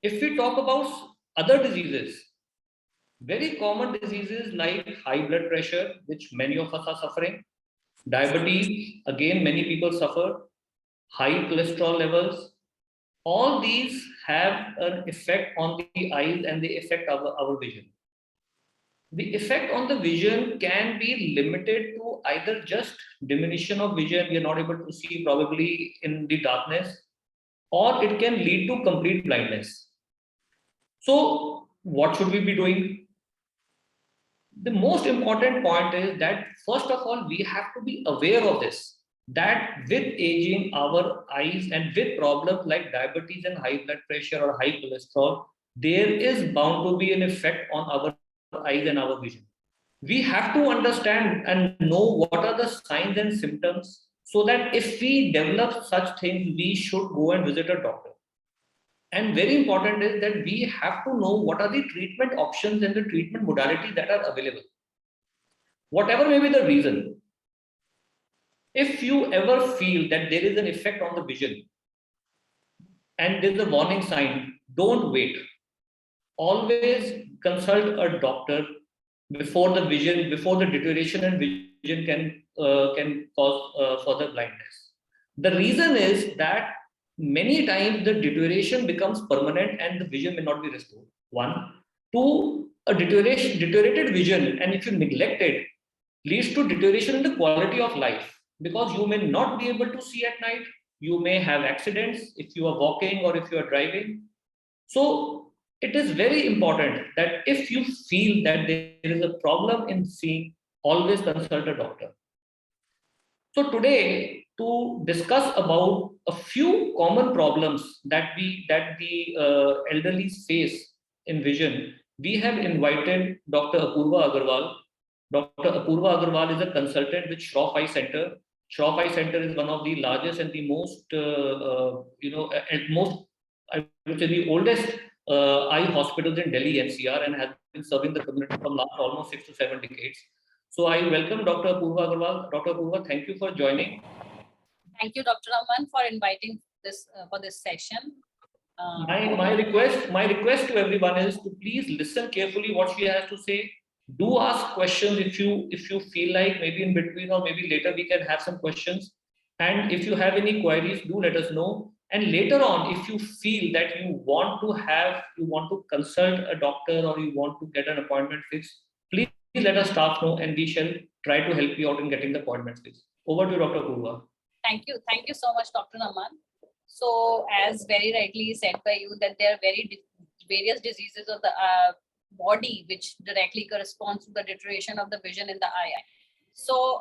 If we talk about other diseases, very common diseases like high blood pressure, which many of us are suffering, diabetes, again, many people suffer, high cholesterol levels, all these have an effect on the eyes and they affect our vision. The effect on the vision can be limited to either just diminution of vision, we are not able to see probably in the darkness, or it can lead to complete blindness. So, what should we be doing? The most important point is that, first of all, we have to be aware of this, that with aging, our eyes and with problems like diabetes and high blood pressure or high cholesterol, there is bound to be an effect on our eyes and our vision. We have to understand and know what are the signs and symptoms, so that if we develop such things, we should go and visit a doctor. And very important is that we have to know what are the treatment options and the treatment modality that are available. Whatever may be the reason, if you ever feel that there is an effect on the vision and there's a warning sign, don't wait. Always consult a doctor before the vision, before the deterioration and vision can cause further blindness. The reason is that many times the deterioration becomes permanent and the vision may not be restored. One, two, a deteriorated vision, and if you neglect it, leads to deterioration in the quality of life, because you may not be able to see at night. You may have accidents if you are walking or if you are driving. So it is very important that if you feel that there is a problem in seeing, always consult a doctor. So today, to discuss about a few common problems that the elderly face in vision, we have invited Dr. Apurva Agarwal. Dr. Apurva Agarwal is a consultant with Shroff Eye Center. Shroff Eye Center is one of the largest and the most, and most, I would say, the oldest eye hospitals in Delhi NCR, and has been serving the community from last almost 6 to 7 decades. So I welcome Dr. Apurva Agarwal. Dr. Apurva, thank you for joining. Thank you, Dr. Aman, for inviting this for this session. My request to everyone is to please listen carefully what she has to say. Do ask questions if you feel like, maybe in between or maybe later we can have some questions. And if you have any queries, do let us know. And later on, if you feel that you want to consult a doctor or you want to get an appointment fixed, please let us staff know and we shall try to help you out in getting the appointment fixed. Over to Dr. Purva. Thank you so much, Dr. Aman. So, as very rightly said by you, that there are various diseases of the body which directly corresponds to the deterioration of the vision in the eye. So,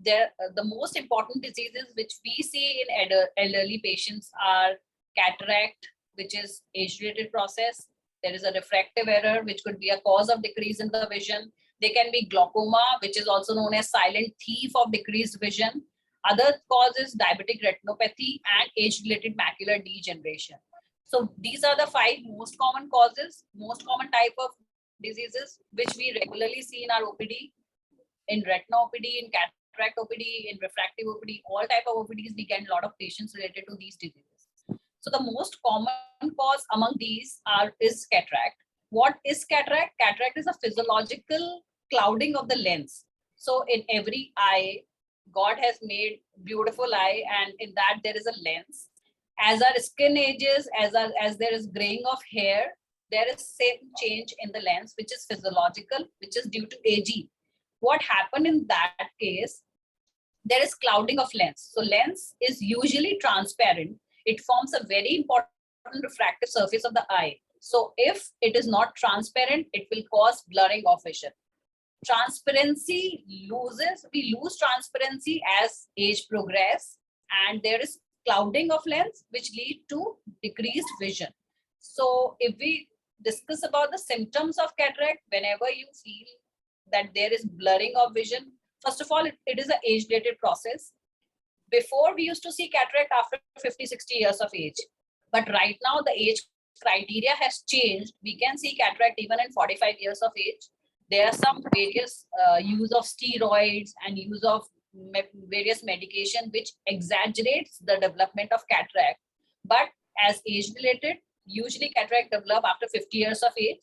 the most important diseases which we see in elderly patients are cataract, which is age-related process. There is a refractive error, which could be a cause of decrease in the vision. There can be glaucoma, which is also known as silent thief of decreased vision. Other causes diabetic retinopathy and age-related macular degeneration. So these are the 5 most common causes, most common type of diseases which we regularly see in our OPD, in retina OPD, in cataract OPD, in refractive OPD, all type of OPDs, we get a lot of patients related to these diseases. So the most common cause among these is cataract. What is cataract? Cataract is a physiological clouding of the lens. So in every eye, God has made beautiful eye, and in that there is a lens. As our skin ages, as there is graying of hair, there is same change in the lens, which is physiological, which is due to aging. What happened in that case? There is clouding of lens. So lens is usually transparent. It forms a very important refractive surface of the eye. So if it is not transparent, it will cause blurring of vision. Transparency we lose transparency as age progress, and there is clouding of lens which lead to decreased vision. So if we discuss about the symptoms of cataract, whenever you feel that there is blurring of vision, first of all, it is an age-related process. Before, we used to see cataract after 50-60 years of age, but right now the age criteria has changed. We can see cataract even in 45 years of age. There are some various use of steroids and use of various medication which exaggerates the development of cataract. But as age-related, Usually cataract develop after 50 years of age.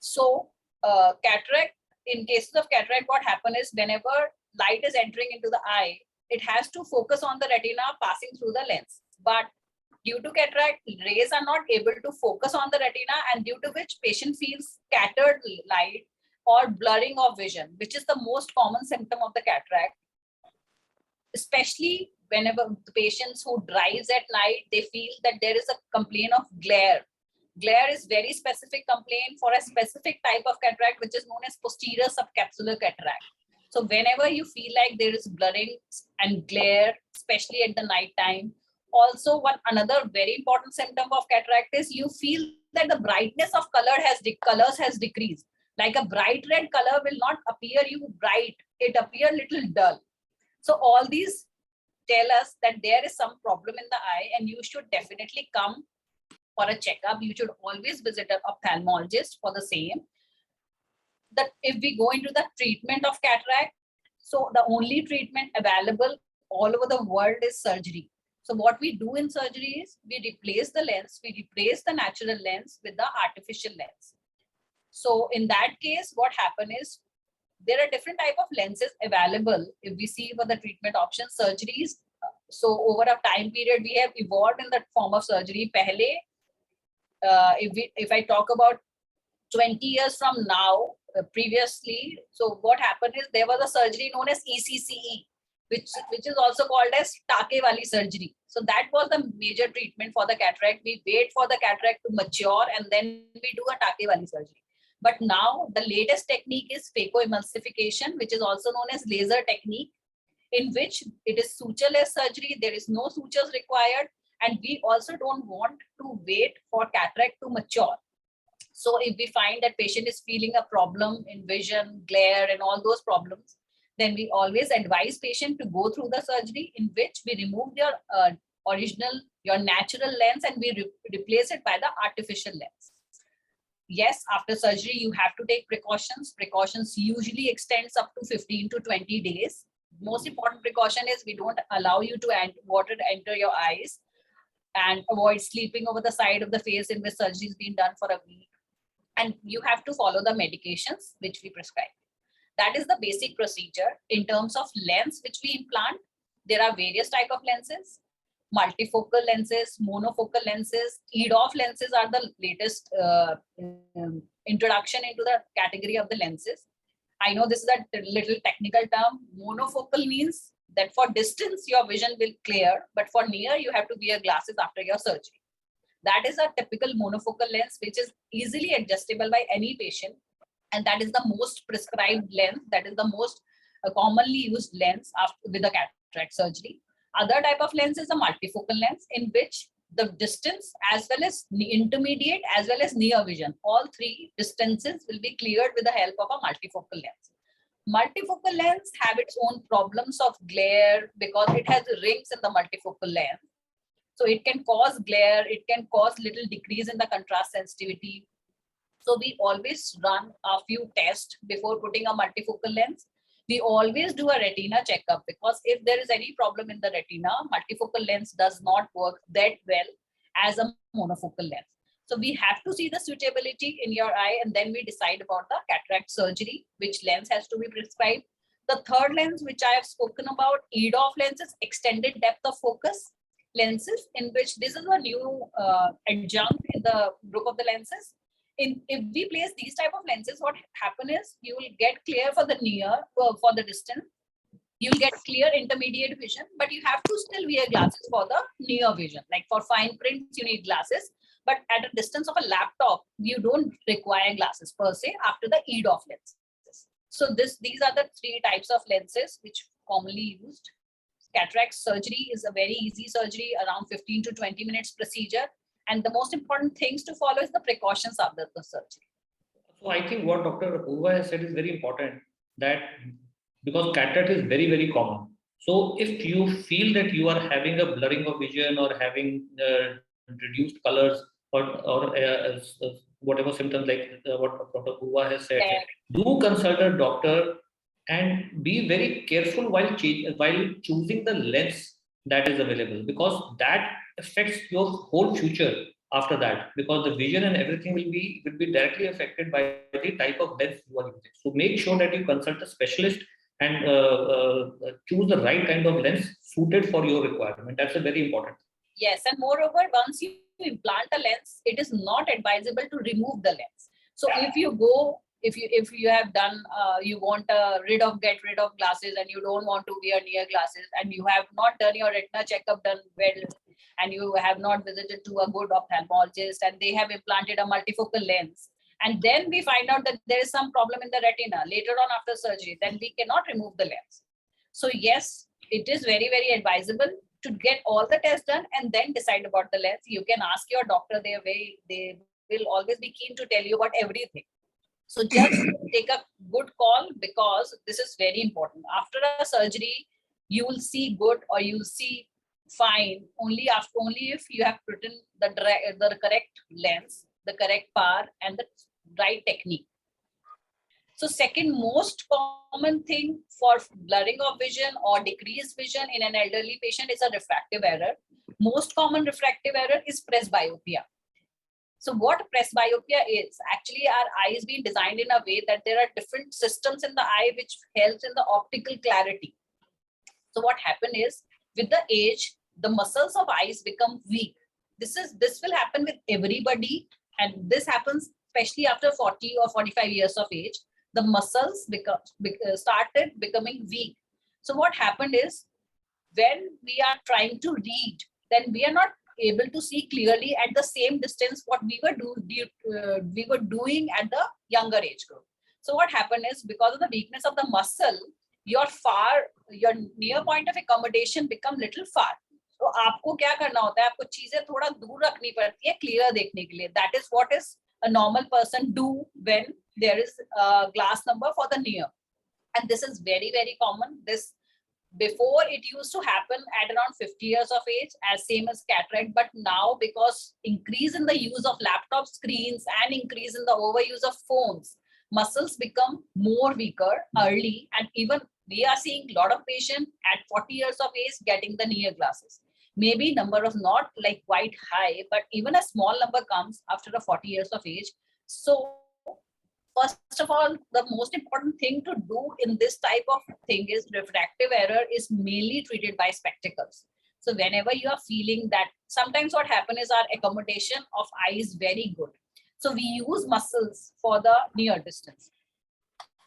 So cataract, in cases of cataract, what happens is whenever light is entering into the eye, it has to focus on the retina passing through the lens. But due to cataract, rays are not able to focus on the retina, and due to which patient feels scattered light or blurring of vision, which is the most common symptom of the cataract. Especially whenever the patients who drives at night, they feel that there is a complaint of glare. Glare is very specific complaint for a specific type of cataract, which is known as posterior subcapsular cataract. So whenever you feel like there is blurring and glare, especially at the night time. Also, another very important symptom of cataract is you feel that the brightness of colors has decreased. Like a bright red color will not appear you bright, it appear little dull. So all these tell us that there is some problem in the eye, and you should definitely come for a checkup. You should always visit an ophthalmologist for the same. That if we go into the treatment of cataract, so the only treatment available all over the world is surgery. So what we do in surgery is we replace the lens, we replace the natural lens with the artificial lens. So in that case, what happens is there are different type of lenses available if we see for the treatment options, surgeries. So over a time period, we have evolved in the form of surgery. Pehle, if I talk about 20 years from now, previously, so what happened is there was a surgery known as ECCE, which is also called as Take Wali surgery. So that was the major treatment for the cataract. We wait for the cataract to mature and then we do a Take Wali surgery. But now the latest technique is phacoemulsification, which is also known as laser technique, in which it is sutureless surgery. There is no sutures required. And we also don't want to wait for cataract to mature. So if we find that patient is feeling a problem in vision, glare, and all those problems, then we always advise patient to go through the surgery, in which we remove your your natural lens and we replace it by the artificial lens. Yes, after surgery, you have to take precautions. Precautions usually extends up to 15 to 20 days. Most important precaution is we don't allow you to water to enter your eyes, and avoid sleeping over the side of the face in which surgery is being done for a week. And you have to follow the medications which we prescribe. That is the basic procedure. In terms of lens which we implant, there are various type of lenses. Multifocal lenses, monofocal lenses, EDOF lenses are the latest introduction into the category of the lenses. I know this is a little technical term. Monofocal means that for distance your vision will clear, but for near you have to wear glasses after your surgery. That is a typical monofocal lens which is easily adjustable by any patient, and that is the most prescribed lens. That is the most commonly used lens after with the cataract surgery. Other type of lens is a multifocal lens, in which the distance as well as intermediate as well as near vision, all three distances will be cleared with the help of a multifocal lens. Multifocal lens have its own problems of glare because it has rings in the multifocal lens. So it can cause glare, it can cause little decrease in the contrast sensitivity. So we always run a few tests before putting a multifocal lens. We always do a retina checkup, because if there is any problem in the retina, multifocal lens does not work that well as a monofocal lens. So we have to see the suitability in your eye, and then we decide about the cataract surgery, which lens has to be prescribed. The third lens, which I have spoken about, EDOF lenses, extended depth of focus lenses, in which this is a new adjunct in the group of the lenses. If we place these type of lenses, what happen is you will get clear for the near, for the distance. You'll get clear intermediate vision, but you have to still wear glasses for the near vision. Like for fine prints, you need glasses, but at a distance of a laptop, you don't require glasses per se after the EDOF lenses. So these are the three types of lenses which commonly used. Cataract surgery is a very easy surgery, around 15 to 20 minutes procedure. And the most important things to follow is the precautions after the surgery. So I think what Dr. Apurva has said is very important, that because cataract is very, very common. So if you feel that you are having a blurring of vision or having reduced colors or whatever symptoms like what Dr. Apurva has said, do consult a doctor and be very careful while choosing the lens that is available, because that affects your whole future. after that, because the vision and everything will be directly affected by the type of lens you are using. So make sure that you consult a specialist and choose the right kind of lens suited for your requirement. That's a very important. Yes, and moreover, once you implant a lens, it is not advisable to remove the lens. So if you have done you want get rid of glasses and you don't want to wear near glasses, and you have not done your retina checkup done well, and you have not visited to a good ophthalmologist, and they have implanted a multifocal lens, and then we find out that there is some problem in the retina later on after surgery, then we cannot remove the lens. So yes, it is very, very advisable to get all the tests done and then decide about the lens. You can ask your doctor, they will always be keen to tell you about everything. So just take a good call, because this is very important. After a surgery, you will see good or you will see fine only if you have put in the correct lens, the correct power, and the right technique. So second most common thing for blurring of vision or decreased vision in an elderly patient is a refractive error. Most common refractive error is presbyopia. So what presbyopia is, actually our eye is being designed in a way that there are different systems in the eye which helps in the optical clarity. So what happens is, with the age, the muscles of eyes become weak. This will happen with everybody, and this happens especially after 40 or 45 years of age. The muscles started becoming weak. So what happened is, when we are trying to read, then we are not able to see clearly at the same distance what we were doing at the younger age group. So what happened is, because of the weakness of the muscle, your near point of accommodation become little far. तो आपको क्या करना होता है, आपको चीजें थोड़ा दूर रखनी पड़ती है क्लियर देखने के लिए. That is what is a normal person do when there is a glass number for the near. And this is very, very common. This before it used to happen at around 50 years of age, as same as cataract, but now because increase in the use of laptop screens and increase in the overuse of phones, muscles become more weaker early, and even we are seeing a lot of patients at 40 years of age getting the near glasses. Maybe number of not like quite high, but even a small number comes after the 40 years of age. So first of all, the most important thing to do in this type of thing is refractive error is mainly treated by spectacles. So whenever you are feeling that, sometimes what happens is our accommodation of eye is very good. So we use muscles for the near distance.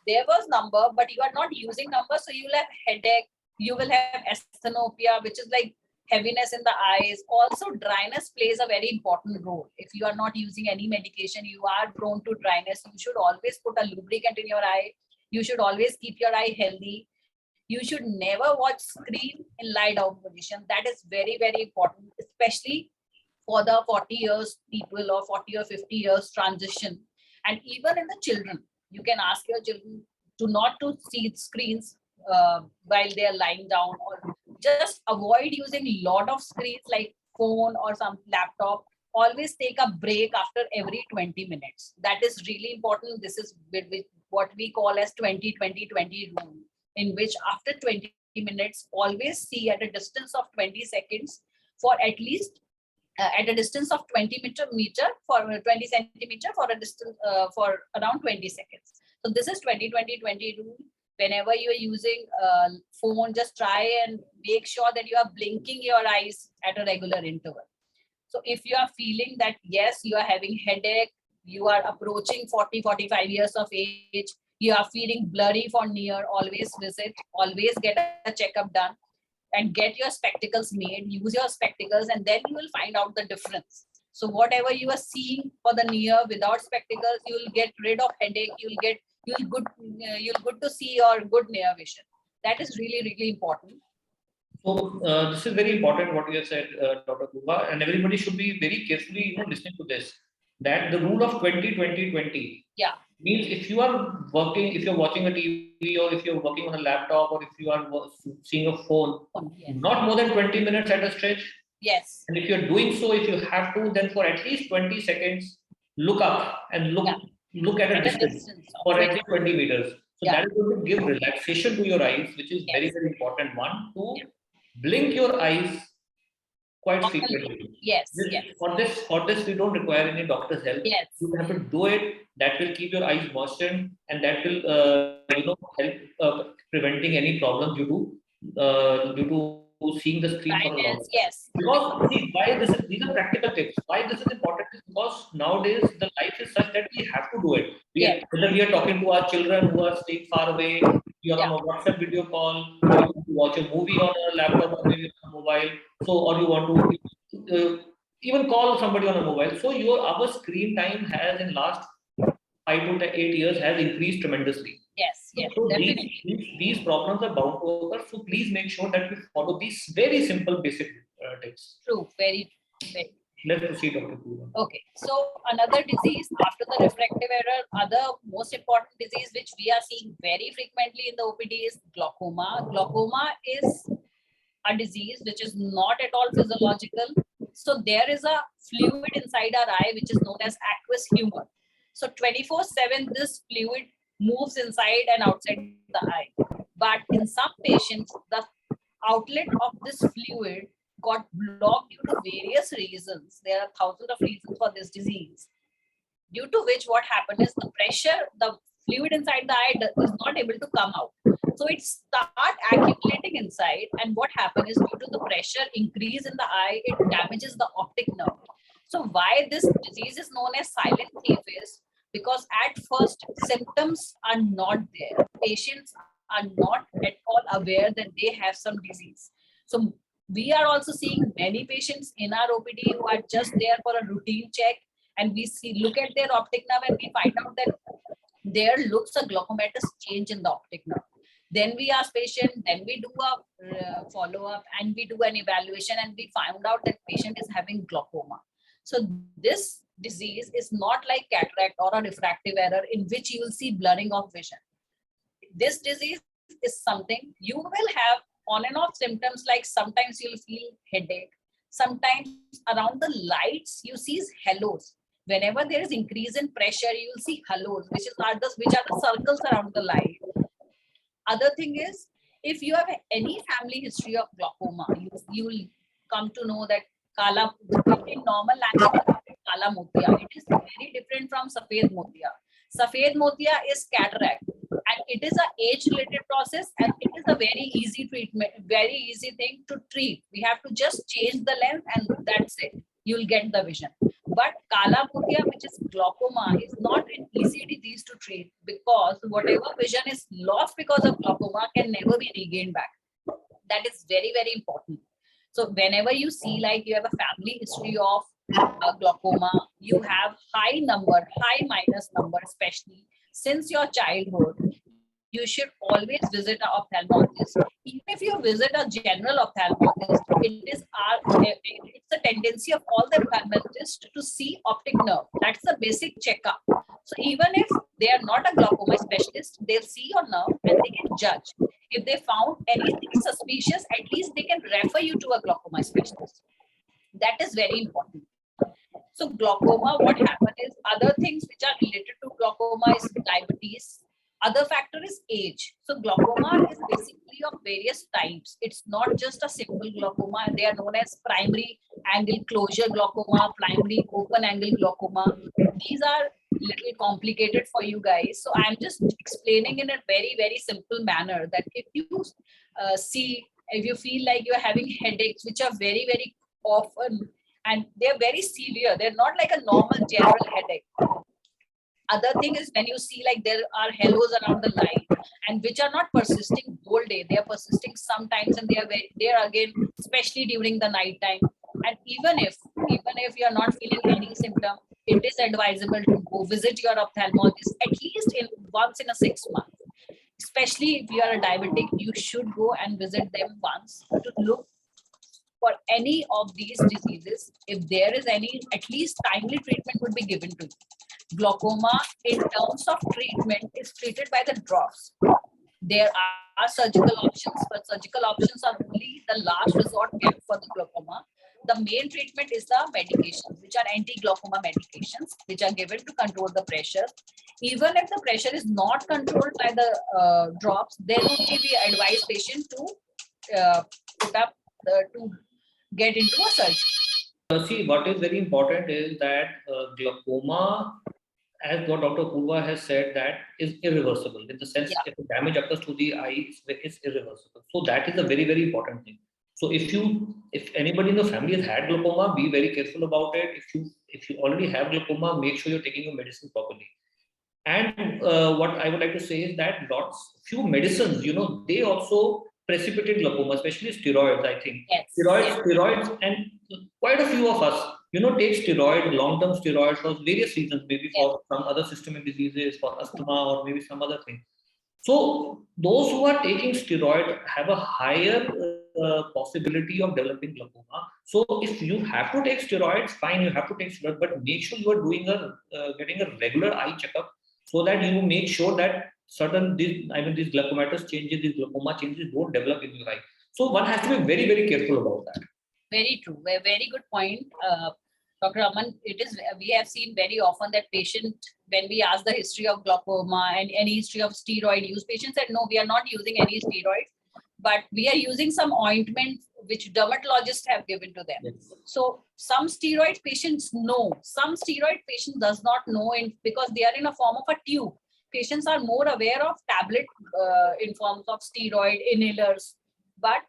There was number, but you are not using number. So you will have headache, you will have asthenopia, which is like heaviness in the eyes. Also, dryness plays a very important role. If you are not using any medication, you are prone to dryness. You should always put a lubricant in your eye. You should always keep your eye healthy. You should never watch screen in lie down position. That is very, very important, especially for the 40 years people or 40 or 50 years transition. And even in the children, you can ask your children to not to see screens while they are lying down, or just avoid using a lot of screens like phone or some laptop. Always take a break after every 20 minutes. That is really important. This is what we call as 20-20-20 rule, in which after 20 minutes, always see at a distance of 20 seconds for at least at a distance of 20 meter for 20 centimeter for a distance for around 20 seconds. So this is 20-20-20 rule. Whenever you are using a phone, just try and make sure that you are blinking your eyes at a regular interval. So if you are feeling that, yes, you are having headache, you are approaching 40-45 years of age, you are feeling blurry for near, always visit, always get a checkup done, and get your spectacles made, use your spectacles, and then you will find out the difference. So whatever you are seeing for the near without spectacles, you will get rid of headache, you'll good to see your good near vision. That is really, really important. So this is very important what you have said, Dr. Kuba, and everybody should be very carefully listening to this. That the rule of 20-20-20 means if you are working, if you're watching a TV, or if you're working on a laptop, or if you are seeing a phone, not more than 20 minutes at a stretch. Yes. And if you're doing so, if you have to, then for at least 20 seconds, look up and look at a distance for at least 20 meters. So that is going to give relaxation to your eyes, which is very, very important one. To blink your eyes quite Often, frequently. yes, yes, For this, we don't require any doctor's help. yes, You have to do it. That will keep your eyes moistened, and that will, help preventing any problem due to seeing the screen for a long dryness, time. yes, Because see, why this is these are practical tips. Why this is important is because nowadays the life is such that we have to do it. yes, Whether we are talking to our children who are staying far away, we are yeah, on a WhatsApp video call, or you want to watch a movie on a laptop or maybe on a mobile. So, or you want to even call somebody on a mobile. So, our screen time has in last 5 to 8 years has increased tremendously. yes, yes, So definitely. these problems are bound to occur. So please make sure that we follow these very simple basic tips. True, very, very. Let's proceed, Dr. Pooja. Okay, so another disease after the refractive error, other most important disease which we are seeing very frequently in the OPD is glaucoma. Glaucoma is a disease which is not at all physiological. So there is a fluid inside our eye which is known as aqueous humor. So 24/7 this fluid moves inside and outside the eye. But in some patients, the outlet of this fluid got blocked due to various reasons. There are thousands of reasons for this disease. Due to which what happened is the pressure, the fluid inside the eye is not able to come out. So it start accumulating inside, and what happens is due to the pressure increase in the eye, it damages the optic nerve. So why this disease is known as silent thief is because at first symptoms are not there. Patients are not at all aware that they have some disease. So we are also seeing many patients in our OPD who are just there for a routine check, and we look at their optic nerve and we find out that there looks a glaucomatous change in the optic nerve. Then we ask patient, then we do a follow-up and we do an evaluation and we found out that patient is having glaucoma. So this disease is not like cataract or a refractive error in which you will see blurring of vision. This disease is something you will have on and off symptoms, like sometimes you'll feel headache, sometimes around the lights you see halos. Whenever there is increase in pressure, you will see halos, which are the circles around the light. Other thing is, if you have any family history of glaucoma, you will come to know that kala, in normal language, kala motia. It is very different from safed motia. Safed motia is cataract, and it is an age-related process, and it is a very easy treatment, very easy thing to treat. We have to just change the lens, and that's it. You'll get the vision. But kala motia, which is glaucoma, is not an easy disease to treat because whatever vision is lost because of glaucoma can never be regained back. That is very, very important. So whenever you see like you have a family history of glaucoma, you have high minus number, especially since your childhood, you should always visit an ophthalmologist. Even if you visit a general ophthalmologist, it's a tendency of all the ophthalmologists to see optic nerve. That's the basic checkup. So even if they are not a glaucoma specialist, they'll see your nerve and they can judge. If they found anything suspicious, at least they can refer you to a glaucoma specialist. That is very important. So glaucoma, what happened is other things which are related to glaucoma is diabetes. Other factor is age. So glaucoma is basically of various types. It's not just a simple glaucoma. They are known as primary angle closure glaucoma, primary open angle glaucoma. These are little complicated for you guys. So I'm just explaining in a very, very simple manner that if you if you feel like you're having headaches, which are very, very often, and they're very severe, they're not like a normal general headache. Other thing is when you see like there are halos around the light and which are not persisting whole day, they are persisting sometimes, and they are again, especially during the night time. And even if you are not feeling any symptom, it is advisable to go visit your ophthalmologist at least once in a 6 months. Especially if you are a diabetic, you should go and visit them once to look for any of these diseases. If there is any, at least timely treatment would be given to you. Glaucoma, in terms of treatment, is treated by the drops. There are surgical options, but surgical options are only the last resort kept for the glaucoma. The main treatment is the medications, which are anti-glaucoma medications, which are given to control the pressure. Even if the pressure is not controlled by the drops, then only we advise patient to put up to get into a surgery. See, what is very important is that glaucoma, as what Dr. Purva has said, that is irreversible in the sense Yeah. if the damage occurs to the eye, it's irreversible. So that is a very, very important thing. So if anybody in the family has had glaucoma, be very careful about it. If you already have glaucoma, make sure you're taking your medicine properly. And what I would like to say is that few medicines, they also precipitate glaucoma, especially steroids, I think. Yes. Steroids, and quite a few of us, take steroid, long-term steroids for various reasons, maybe for some other systemic diseases, for asthma, or maybe some other thing. So those who are taking steroid have a higher possibility of developing glaucoma. So if you have to take steroids, fine, you have to take steroids, but make sure you are doing getting a regular eye checkup so that you make sure that these glaucomatous changes, these glaucoma changes don't develop in your eye. So one has to be very, very careful about that. Very true. A very good point, Dr. Aman. We have seen very often that patient, when we ask the history of glaucoma and any history of steroid use, patients said, no, we are not using any steroids, but we are using some ointment which dermatologists have given to them. Yes. So some steroid patients know, some steroid patient does not know, because they are in a form of a tube. Patients are more aware of tablet in forms of steroid inhalers, but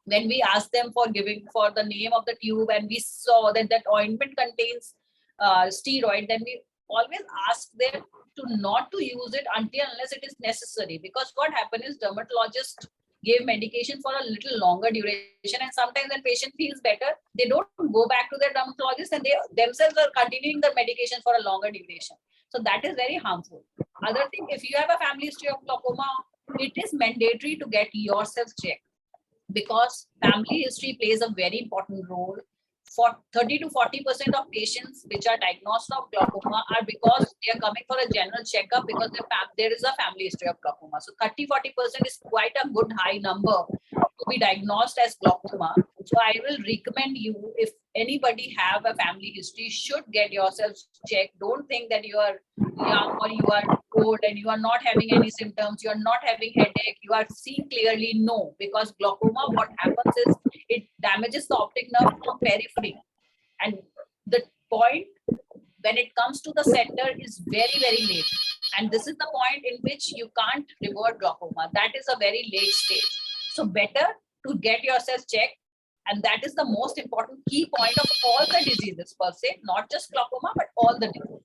when we asked them for the name of the tube and we saw that ointment contains steroid, then we always ask them not to use it until unless it is necessary. Because what happens is dermatologists give medication for a little longer duration, and sometimes when patient feels better, they don't go back to their dermatologist and they themselves are continuing the medication for a longer duration. So that is very harmful. Other thing, if you have a family history of glaucoma, it is mandatory to get yourself checked, because family history plays a very important role. For 30 to 40% of patients which are diagnosed of glaucoma are because they are coming for a general checkup because there is a family history of glaucoma. So 30-40% is quite a good high number to be diagnosed as glaucoma. So I will recommend you, if anybody have a family history, should get yourself checked. Don't think that you are young or you are old and you are not having any symptoms, you are not having headache, you are seeing clearly. No, because glaucoma, what happens is it damages the optic nerve from periphery, and the point when it comes to the center is very, very late, and this is the point in which you can't revert glaucoma. That is a very late stage. So better to get yourself checked, and that is the most important key point of all the diseases per se, not just glaucoma but all the diseases.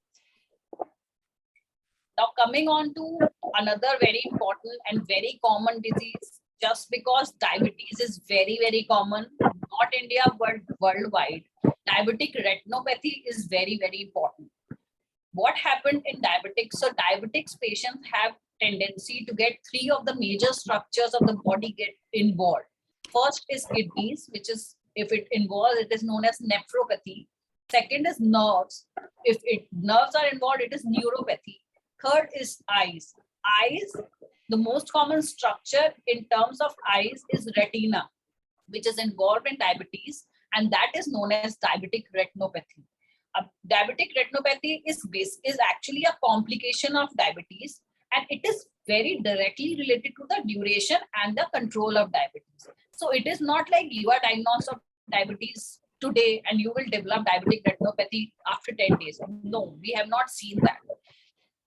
Now coming on to another very important and very common disease, just because diabetes is very, very common, not India but worldwide, diabetic retinopathy is very, very important. What happened in diabetics? So diabetics patients have tendency to get three of the major structures of the body get involved. First is kidneys, which is, if it involves, it is known as nephropathy. Second is nerves. If nerves are involved, it is neuropathy. Third is eyes. Eyes, the most common structure in terms of eyes is retina, which is involved in diabetes, and that is known as diabetic retinopathy. Diabetic retinopathy is actually a complication of diabetes, and it is very directly related to the duration and the control of diabetes. So it is not like you are diagnosed of diabetes today and you will develop diabetic retinopathy after 10 days. No, we have not seen that.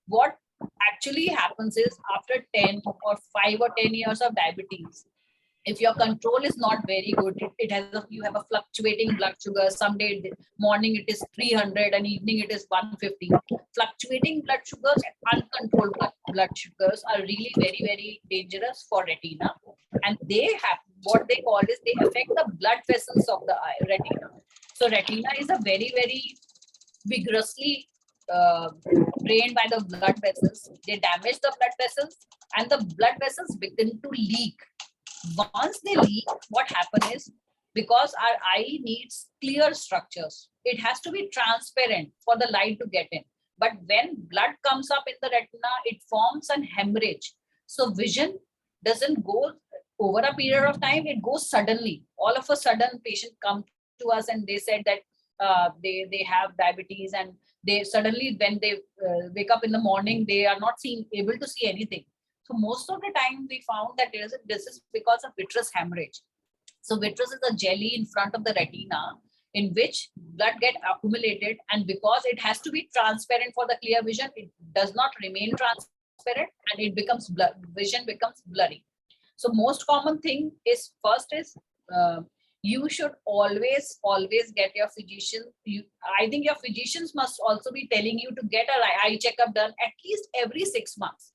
What actually happens is after 10 or 5 or 10 years of diabetes, if your control is not very good, you have a fluctuating blood sugar. Someday morning it is 300 and evening it is 150. Fluctuating blood sugars and uncontrolled blood sugars are really very, very dangerous for retina, and they have what they call is they affect the blood vessels of the eye, retina. So retina is a very, very vigorously drained by the blood vessels. They damage the blood vessels and the blood vessels begin to leak. Once they leak, what happens is, because our eye needs clear structures, it has to be transparent for the light to get in. But when blood comes up in the retina, it forms an hemorrhage. So vision doesn't go over a period of time, it goes suddenly. All of a sudden, patient come to us and they said that they have diabetes, and they suddenly, when they wake up in the morning, they are not able to see anything. So most of the time we found that this is because of vitreous hemorrhage. So vitreous is a jelly in front of the retina in which blood get accumulated, and because it has to be transparent for the clear vision, it does not remain transparent and it becomes vision becomes blurry. So most common thing is first is you should always get your physician. I think your physicians must also be telling you to get a eye checkup done at least every 6 months.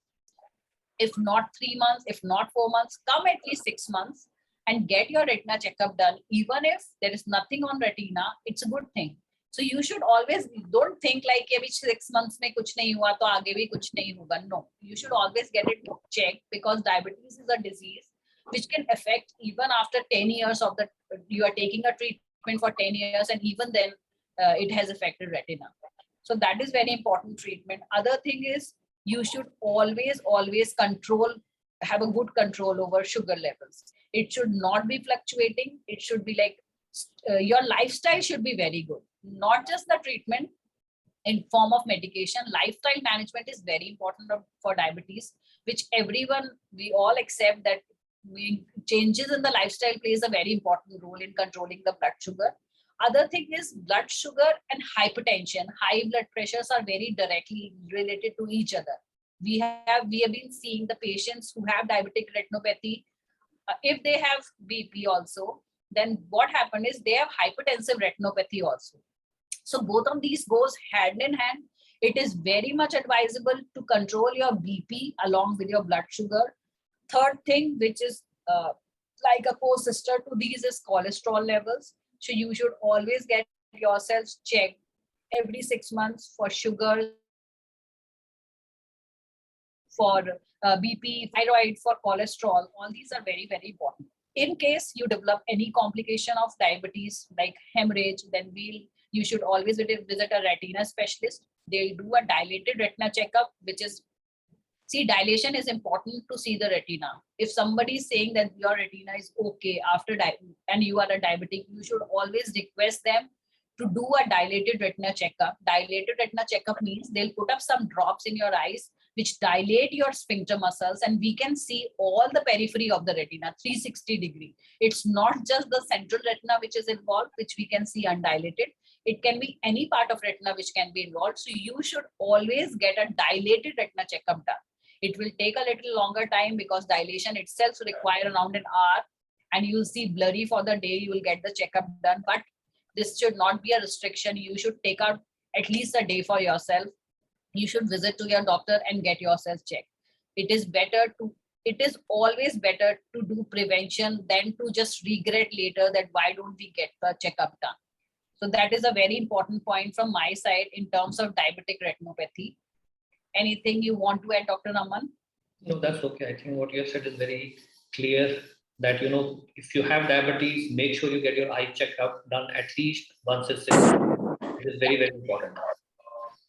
If not 3 months, if not 4 months, come at least 6 months and get your retina checkup done. Even if there is nothing on retina, it's a good thing. So you should always don't think like कि अभी 6 months में कुछ नहीं हुआ तो आगे भी कुछ नहीं होगा. No, you should always get it checked because diabetes is a disease which can affect even after 10 years of the you are taking a treatment for 10 years and even then it has affected retina. So that is very important treatment. Other thing is you should always have a good control over sugar levels. It should not be fluctuating. It should be like your lifestyle should be very good, not just the treatment in form of medication. Lifestyle management is very important for diabetes, which everyone, we all accept that changes in the lifestyle plays a very important role in controlling the blood sugar. Other thing is blood sugar and hypertension, high blood pressures are very directly related to each other. We have been seeing the patients who have diabetic retinopathy. If they have BP also, then what happened is they have hypertensive retinopathy also. So both of these goes hand in hand. It is very much advisable to control your BP along with your blood sugar. Third thing, which is like a co-sister to these, is cholesterol levels. So you should always get yourselves checked every 6 months for sugar, for BP, thyroid, for cholesterol. All these are very, very important. In case you develop any complication of diabetes like hemorrhage, then you should always visit a retina specialist. They'll do a dilated retina checkup, which is, see, dilation is important to see the retina. If somebody is saying that your retina is okay after and you are a diabetic, you should always request them to do a dilated retina checkup. Dilated retina checkup means they'll put up some drops in your eyes which dilate your sphincter muscles, and we can see all the periphery of the retina, 360 degree. It's not just the central retina which is involved, which we can see undilated. It can be any part of retina which can be involved. So you should always get a dilated retina checkup done. It will take a little longer time because dilation itself requires around an hour, and you'll see blurry for the day. You will get the checkup done, but this should not be a restriction. You should take out at least a day for yourself. You should visit to your doctor and get yourself checked. It is always better to do prevention than to just regret later that why don't we get the checkup done. So that is a very important point from my side in terms of diabetic retinopathy. Anything you want to add, Dr. Naman? No, that's okay. I think what you have said is very clear that, if you have diabetes, make sure you get your eye checkup done at least once in 6 months. It is very, very important.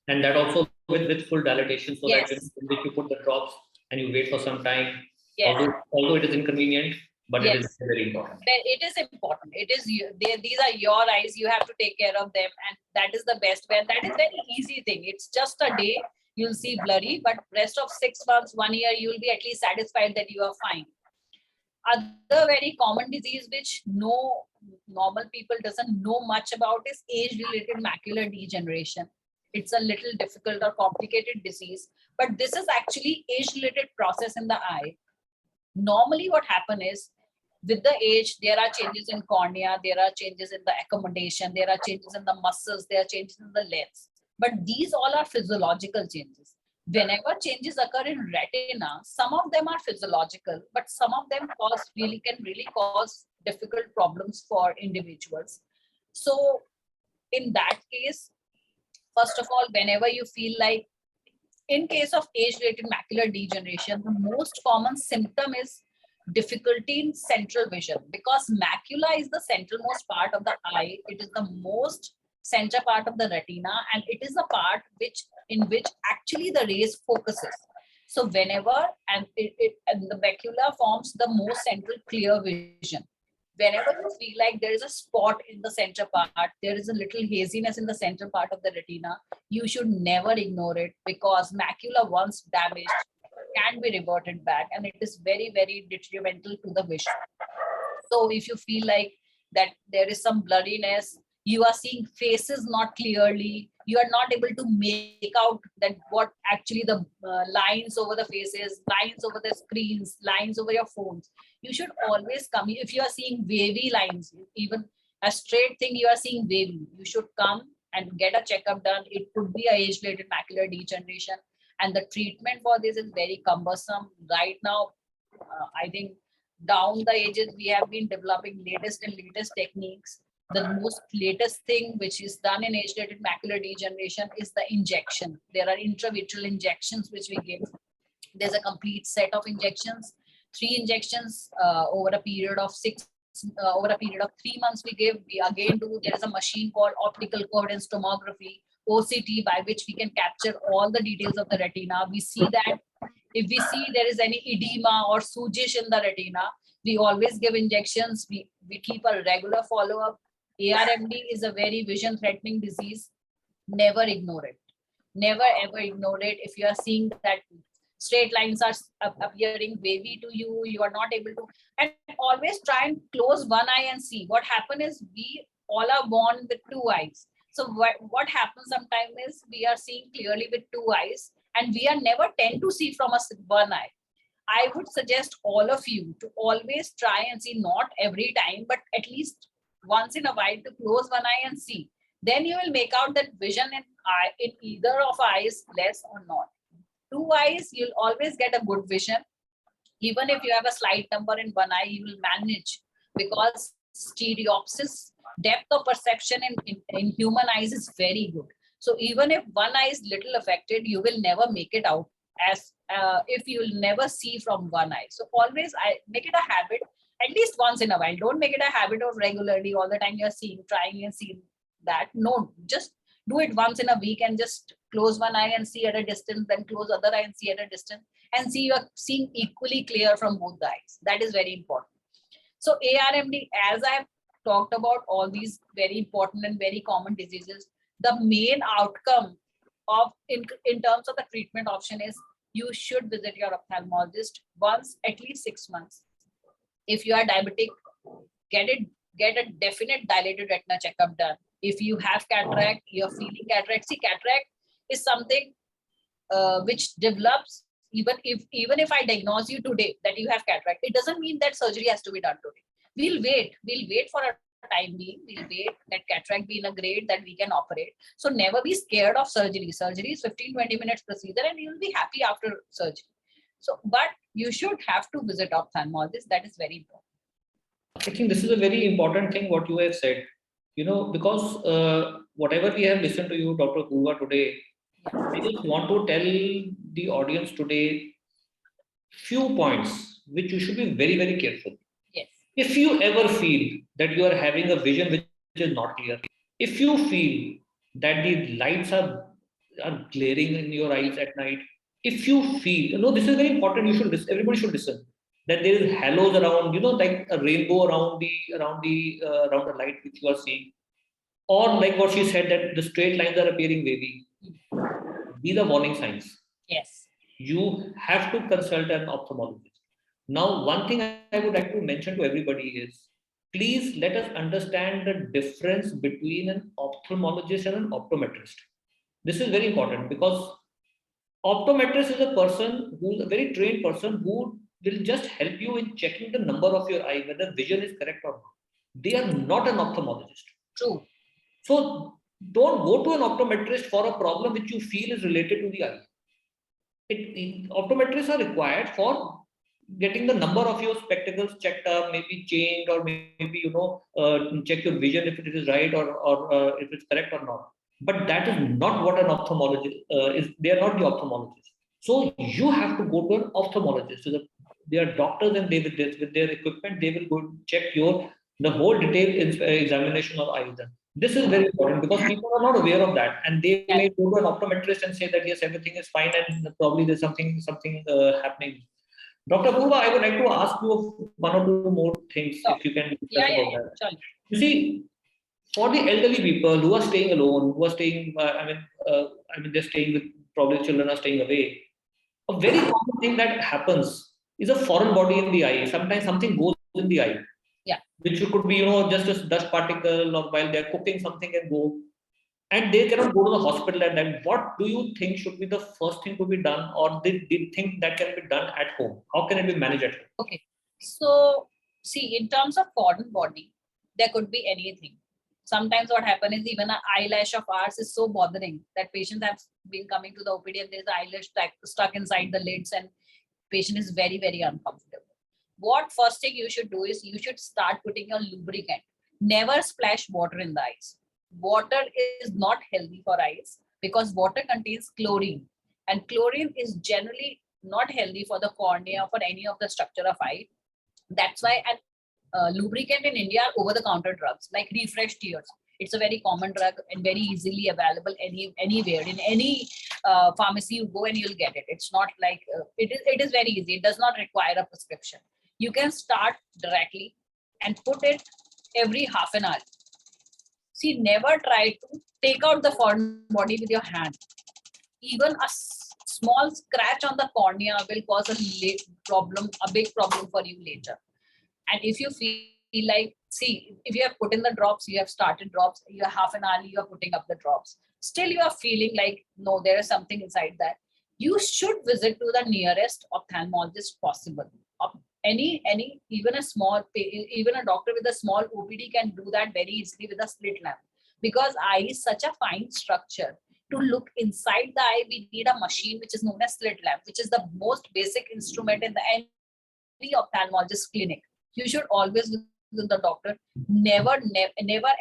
And that also with full dilatation, so Yes. that if you put the drops and you wait for some time, Yes. although it is inconvenient, but Yes. it is very important. It is important. These are your eyes. You have to take care of them, and that is the best way. And that is very easy thing. It's just a day. You'll see blurry, but rest of 6 months, 1 year, you will be at least satisfied that you are fine. Other very common disease which no normal people doesn't know much about is age-related macular degeneration. It's a little difficult or complicated disease, but this is actually age-related process in the eye. Normally what happens is, with the age, there are changes in cornea, there are changes in the accommodation, there are changes in the muscles, there are changes in the lens. But these all are physiological changes. Whenever changes occur in retina, some of them are physiological, but some of them can really cause difficult problems for individuals. So in that case, first of all, whenever you feel like, in case of age-related macular degeneration, the most common symptom is difficulty in central vision, because macula is the centralmost part of the eye. It is the most center part of the retina, and it is the part in which actually the rays focuses. So whenever, and the macula forms the most central clear vision. Whenever you feel like there is a spot in the center part, there is a little haziness in the center part of the retina, you should never ignore it, because macula once damaged can be reverted back, and it is very, very detrimental to the vision. So if you feel like that there is some bloodiness, you are seeing faces not clearly, you are not able to make out that what actually the lines over the faces, lines over the screens, lines over your phones, you should always come. If you are seeing wavy lines, even a straight thing you are seeing wavy, you should come and get a checkup done. It could be a age-related macular degeneration, and the treatment for this is very cumbersome right now. I think down the ages we have been developing latest and latest techniques. The most latest thing which is done in age-related macular degeneration is the injection. There are intravitreal injections which we give. There's a complete set of injections, 3 injections over a period of 3 months we give. We again do, there is a machine called optical coherence tomography, OCT, by which we can capture all the details of the retina. We see that if we see there is any edema or soojish in the retina, we always give injections. We keep a regular follow-up. ARMD is a very vision threatening disease. Never ignore it. Never ever ignore it. If you are seeing that straight lines are appearing wavy to you, you are not able to, and always try and close one eye and see. What happens is we all are born with 2 eyes. So what happens sometimes is we are seeing clearly with 2 eyes, and we are never tend to see from one eye. I would suggest all of you to always try and see, not every time, but at least once in a while, to close one eye and see. Then you will make out that vision in either of eyes less or not. 2 eyes, you'll always get a good vision. Even if you have a slight number in one eye, you will manage, because stereopsis, depth of perception in human eyes is very good. So even if one eye is little affected, you will never make it out as if you will never see from one eye. So always I make it a habit, at least once in a while. Don't make it a habit of regularly all the time you're seeing, trying and seeing that. No, just do it once in a week and just close one eye and see at a distance, then close other eye and see at a distance, and see you are seeing equally clear from both the eyes. That is very important. So ARMD, as I have talked about all these very important and very common diseases, the main outcome of in terms of the treatment option is you should visit your ophthalmologist once at least 6 months. If you are diabetic, get a definite dilated retina checkup done. If you have cataract, you're feeling cataract. See, cataract is something which develops even if I diagnose you today that you have cataract, it doesn't mean that surgery has to be done today. We'll wait for a time being. We'll wait that cataract be in a grade that we can operate. So never be scared of surgery. Surgery is 15-20 minutes procedure and you'll be happy after surgery. So, but you should have to visit ophthalmologist. That is very important. I think this is a very important thing what you have said, because whatever we have listened to you, Dr. Purva, today, I just want to tell the audience today few points which you should be very, very careful. Yes. If you ever feel that you are having a vision which is not clear, if you feel that the lights are glaring in your eyes at night, if you feel, this is very important, everybody should listen, that there is halos around, like a rainbow around the light which you are seeing, or like what she said, that the straight lines are appearing wavy. These are warning signs. Yes. You have to consult an ophthalmologist. Now, one thing I would like to mention to everybody is, please let us understand the difference between an ophthalmologist and an optometrist. This is very important, because optometrist is a person who is a very trained person who will just help you in checking the number of your eye, whether vision is correct or not. They are not an ophthalmologist. True. So don't go to an optometrist for a problem which you feel is related to the eye. Optometrists are required for getting the number of your spectacles checked up, maybe changed, or maybe check your vision if it is right or if it's correct or not. But that is not what an ophthalmologist is. They are not the ophthalmologist. So you have to go to an ophthalmologist. So they are doctors, and with their equipment, they will go check the whole detailed examination of eyes. This is very important, because people are not aware of that, and they may go to an optometrist and say that yes, everything is fine, and probably there's something happening. Dr. Purva, I would like to ask you one or two more things, if you can discuss about that. Sure. You see, for the elderly people who are staying alone, who are staying, they're staying with, probably children are staying away. A very common thing that happens is a foreign body in the eye. Sometimes something goes in the eye. Yeah. Which could be, just a dust particle, or while they're cooking something and go. And they cannot go to the hospital at that. What do you think should be the first thing to be done, or they think that can be done at home? How can it be managed at home? Okay. So see, in terms of foreign body, there could be anything. Sometimes what happens is even an eyelash of ours is so bothering that patients have been coming to the OPD and there's an eyelash stuck inside the lids and patient is very, very uncomfortable. What first thing you should do is you should start putting your lubricant. Never splash water in the eyes. Water is not healthy for eyes because water contains chlorine, and chlorine is generally not healthy for the cornea or for any of the structure of eye. That's why an lubricant in India are over-the-counter drugs like Refresh Tears. It's a very common drug and very easily available anywhere in any pharmacy you go and you'll get it. It's not like it is very easy. It does not require a prescription. You can start directly and put it every half an hour. See, never try to take out the foreign body with your hand. Even a small scratch on the cornea will cause a big problem for you later. And if you feel like, see, if you have put in the drops, you have started drops, you have half an hour, you are putting up the drops. Still, you are feeling like, no, there is something inside that. You should visit to the nearest ophthalmologist possible. Even even a doctor with a small OPD can do that very easily with a slit lamp. Because eye is such a fine structure. To look inside the eye, we need a machine which is known as slit lamp, which is the most basic instrument in any ophthalmologist clinic. You should always visit the doctor. Never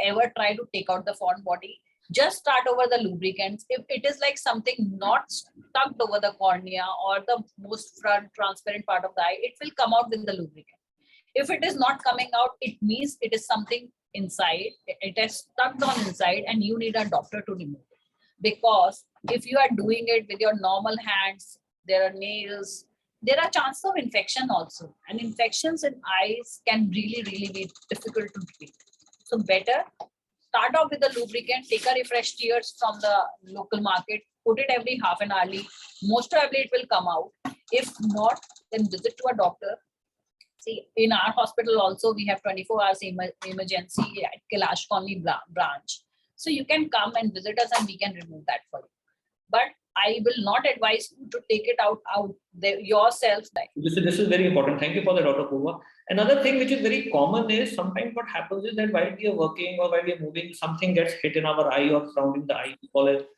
ever try to take out the foreign body. Just start over the lubricants. If it is like something not stuck over the cornea or the most front transparent part of the eye, it will come out with the lubricant. If it is not coming out, it means it is something inside. It has stuck on inside and you need a doctor to remove it. Because if you are doing it with your normal hands, there are nails, there are chances of infection also. And infections in eyes can really, really be difficult to treat. So better start off with the lubricant, take a Refresh Tears from the local market, put it every half an hour. Most probably it will come out. If not, then visit to a doctor. See, in our hospital also, we have 24 hours emergency at Kailash Colony branch. So you can come and visit us and we can remove that for you. But I will not advise you to take it out there yourself. This is very important. Thank you for that, Dr. Purva. Another thing which is very common is sometimes what happens is that while we are working or while we are moving, something gets hit in our eye or surrounding the eye, we call it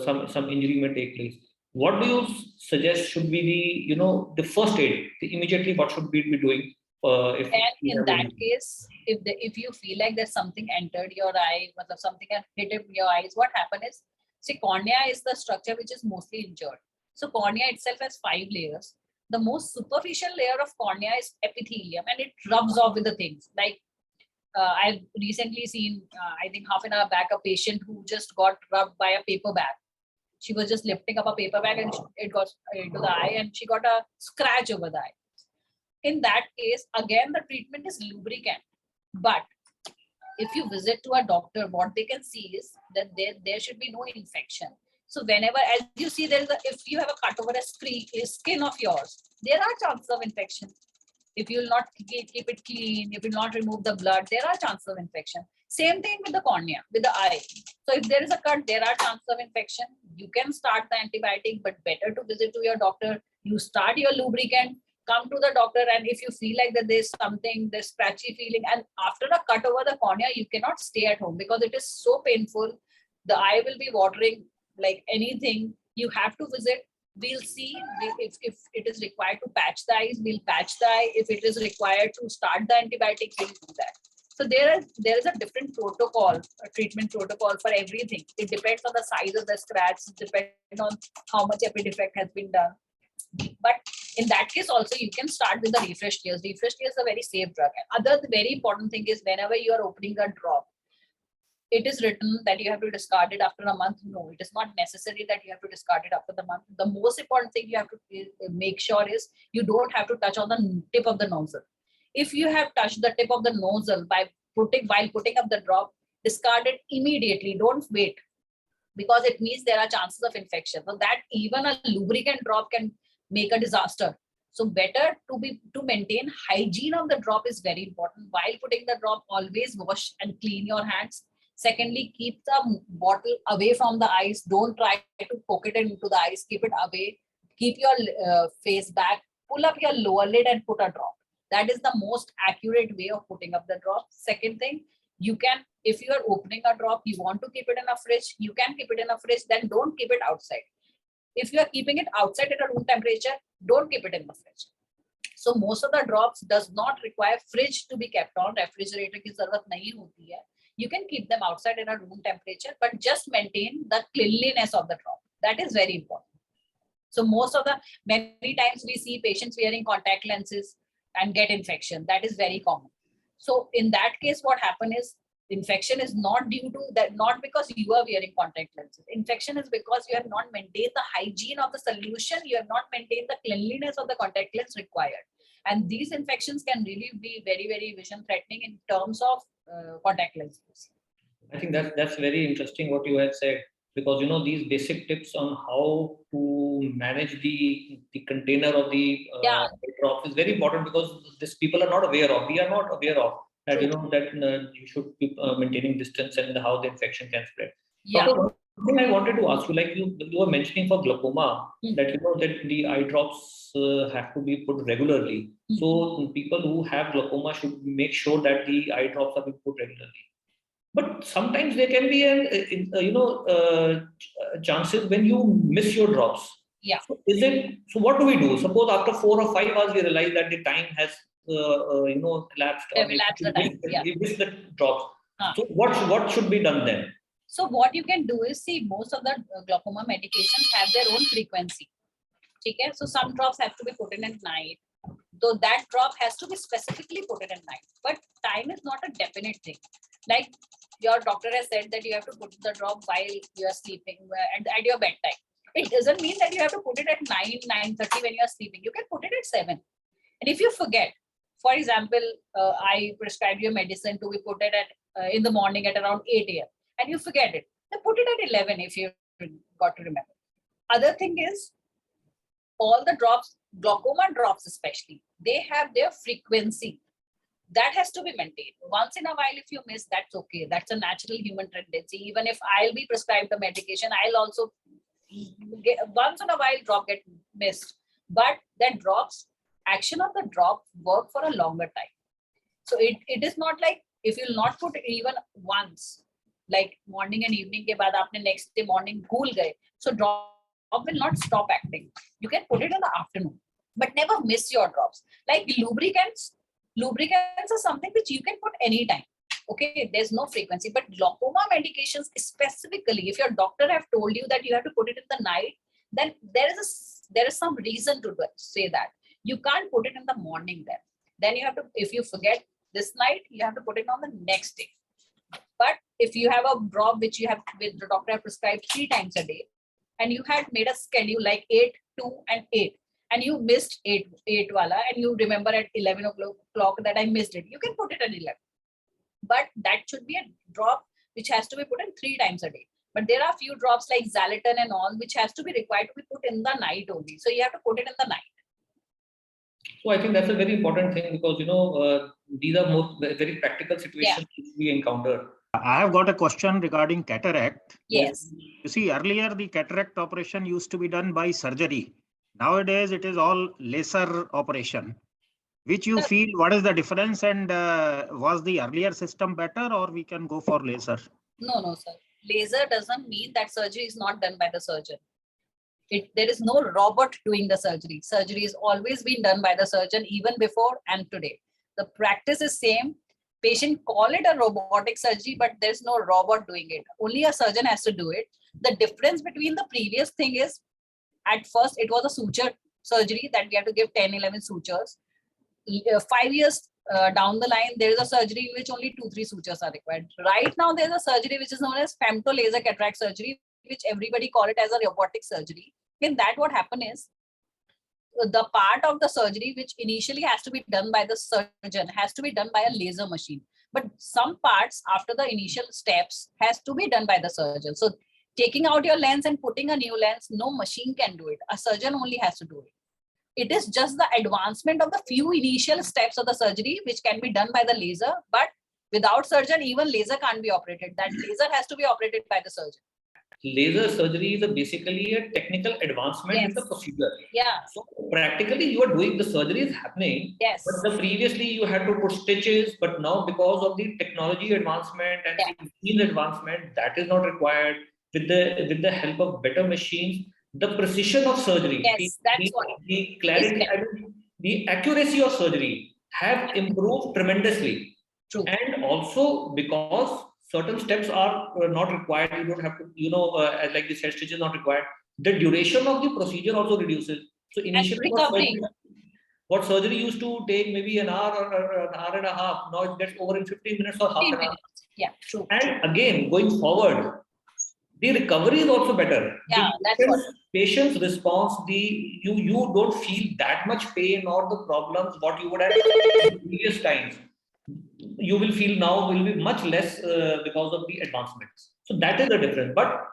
some injury may take place. What do you suggest should be the first aid? Immediately, what should we be doing? And in that case, if you feel like there's something entered your eye, something has hit in your eyes, what happens is, see, cornea is the structure which is mostly injured. So cornea itself has 5 layers. The most superficial layer of cornea is epithelium, and it rubs off with the things. Like I've recently seen, I think half an hour back, a patient who just got rubbed by a paper bag. She was just lifting up a paper bag and it got into the eye and she got a scratch over the eye. In that case, again, the treatment is lubricant. But if you visit to a doctor, what they can see is that there should be no infection. So whenever, as you see, if you have a cut over a skin of yours, there are chances of infection. If you will not keep it clean, if you will not remove the blood, there are chances of infection. Same thing with the cornea, with the eye. So if there is a cut, there are chances of infection. You can start the antibiotic, but better to visit to your doctor. You start your lubricant, come to the doctor, and if you feel like that there's scratchy feeling, and after a cut over the cornea, you cannot stay at home because it is so painful. The eye will be watering like anything. You have to visit. We'll see if it is required to patch the eyes, we'll patch the eye. If it is required to start the antibiotic, we'll do that. So there is a different protocol, a treatment protocol for everything. It depends on the size of the scratch, it depends on how much epidefect has been done. But in that case also, you can start with the Refresh Tears. Refresh Tears is a very safe drug. Other very important thing is whenever you are opening a drop, it is written that you have to discard it after a month. No, it is not necessary that you have to discard it after the month. The most important thing you have to make sure is you don't have to touch on the tip of the nozzle. If you have touched the tip of the nozzle while putting up the drop, discard it immediately. Don't wait, because it means there are chances of infection. So that even a lubricant drop can make a disaster. So better to maintain hygiene of the drop is very important. While putting the drop, always wash and clean your hands. Secondly, keep the bottle away from the eyes. Don't try to poke it into the eyes. Keep it away. Keep your face back. Pull up your lower lid and put a drop. That is the most accurate way of putting up the drop. Second thing, you can, if you are opening a drop, you want to keep it in a fridge, you can keep it in a fridge, then don't keep it outside. If you are keeping it outside at a room temperature, don't keep it in the fridge. So most of the drops does not require fridge to be kept on. Refrigerator ki zarurat nahi hoti hai. You can keep them outside in a room temperature, but just maintain the cleanliness of the drop. That is very important. So many times we see patients wearing contact lenses and get infection. That is very common. So in that case, what happens is infection is not due to that, not because you are wearing contact lenses. Infection is because you have not maintained the hygiene of the solution. You have not maintained the cleanliness of the contact lens required. And these infections can really be very, very vision threatening in terms of contact lenses. I think that's very interesting what you have said, because these basic tips on how to manage the container of the drops is very important, because this people are not aware of. We are not aware of that. That you should be maintaining distance and how the infection can spread. Yeah. Doctor, one thing I wanted to ask you, like you were mentioning for glaucoma, that that the eye drops have to be put regularly. So people who have glaucoma should make sure that the eye drops are being put regularly. But sometimes there can be chances when you miss your drops. Yeah. So what do we do? Suppose after 4 or 5 hours we realize that the time has elapsed. We miss the drops. So what should be done then? So what you can do is, see, most of the glaucoma medications have their own frequency. Okay? So some drops have to be put in at night. Though that drop has to be specifically put in at night. But time is not a definite thing. Like your doctor has said that you have to put the drop while you are sleeping at your bedtime. It doesn't mean that you have to put it at 9:30 when you are sleeping. You can put it at 7. And if you forget, for example, I prescribe you medicine to be put it at in the morning at around 8 a.m. and you forget it, then put it at 11 if you got to remember. Other thing is, all the drops, glaucoma drops especially, they have their frequency. That has to be maintained. Once in a while, if you miss, that's okay. That's a natural human tendency. Even if I'll be prescribed the medication, I'll also once in a while drop get missed. But that drops, action of the drop work for a longer time. So it is not like, if you'll not put even once, like morning and evening ke baad aapne next day morning bhool gaye, so drop will not stop acting. You can put it in the afternoon, but never miss your drops. Like lubricants are something which you can put anytime. Okay, there's no frequency, but glaucoma medications specifically, if your doctor have told you that you have to put it in the night, then there is some reason to say that. You can't put it in the morning then you have to, if you forget this night, you have to put it on the next day. But if you have a drop which you have, with the doctor have prescribed 3 times a day, and you had made a schedule like 8, 2 and 8, and you missed 8 wala, and you remember at 11 o'clock that I missed it, you can put it at 11. But that should be a drop which has to be put in 3 times a day. But there are few drops like Xalatan and all which has to be required to be put in the night only. So you have to put it in the night. So I think that's a very important thing, because these are very practical situations which we encounter. I have got a question regarding cataract. Yes. You see, earlier the cataract operation used to be done by surgery. Nowadays it is all laser operation. Which you feel, what is the difference, and was the earlier system better, or we can go for laser? No, sir. Laser doesn't mean that surgery is not done by the surgeon. There is no robot doing the surgery. Surgery has always been done by the surgeon, even before and today. The practice is same. Patient call it a robotic surgery, but there's no robot doing it. Only a surgeon has to do it. The difference between the previous thing is, at first it was a suture surgery that we have to give 10, 11 sutures. 5 years down the line, there is a surgery in which only 2, 3 sutures are required. Right now, there's a surgery which is known as femtolaser cataract surgery, which everybody call it as a robotic surgery. In that, what happens is, the part of the surgery which initially has to be done by the surgeon has to be done by a laser machine. But some parts after the initial steps has to be done by the surgeon. So taking out your lens and putting a new lens, no machine can do it. A surgeon only has to do it. it is just the advancement of the few initial steps of the surgery, which can be done by the laser. But without surgeon, even laser can't be operated. That laser has to be operated by the surgeon. Laser surgery is basically a technical advancement in the Yes. procedure. Yeah. So practically you are doing, the surgery is happening. Yes. But previously you had to put stitches, but now because of the technology advancement and Yeah. the machine advancement, that is not required. With the help of better machines, the precision of surgery, Yes, that's what the clarity, the accuracy of surgery have improved tremendously. True. And also because certain steps are not required, you don't have to, like the set stitch is not required. The duration of the procedure also reduces. So initially, recovery. what surgery used to take maybe an hour or an hour and a half, now it gets over in 15 minutes or half 15 an hour. minutes. Yeah, true. And again, going forward, the recovery is also better. Yeah, The that's what. patient's response, you don't feel that much pain or the problems what you would have in previous times. You will feel now will be much less because of the advancements. So that is the difference. But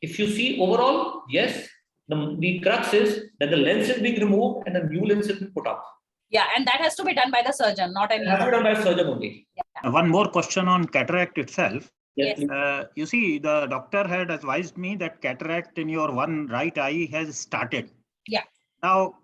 if you see overall, yes, the crux is that the lens is being removed and a new lens is being put up. Yeah, and that has to be done by the surgeon, not any It has to be done by a surgeon only. Yeah. One more question on cataract itself. Yes, Yes. please. You see, the doctor had advised me that cataract in your one right eye has started. Yeah. Now,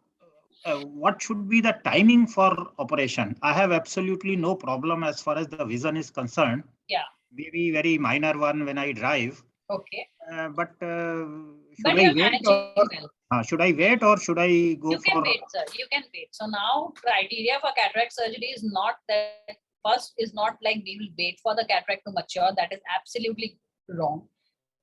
what should be the timing for operation? I have absolutely no problem as far as the vision is concerned. Yeah. Maybe very minor one when I drive. Okay. But But you're managing well. should I wait or should I go You for? can wait, sir. You can wait. So now criteria for cataract surgery is not that first is not like we will wait for the cataract to mature. That is absolutely wrong.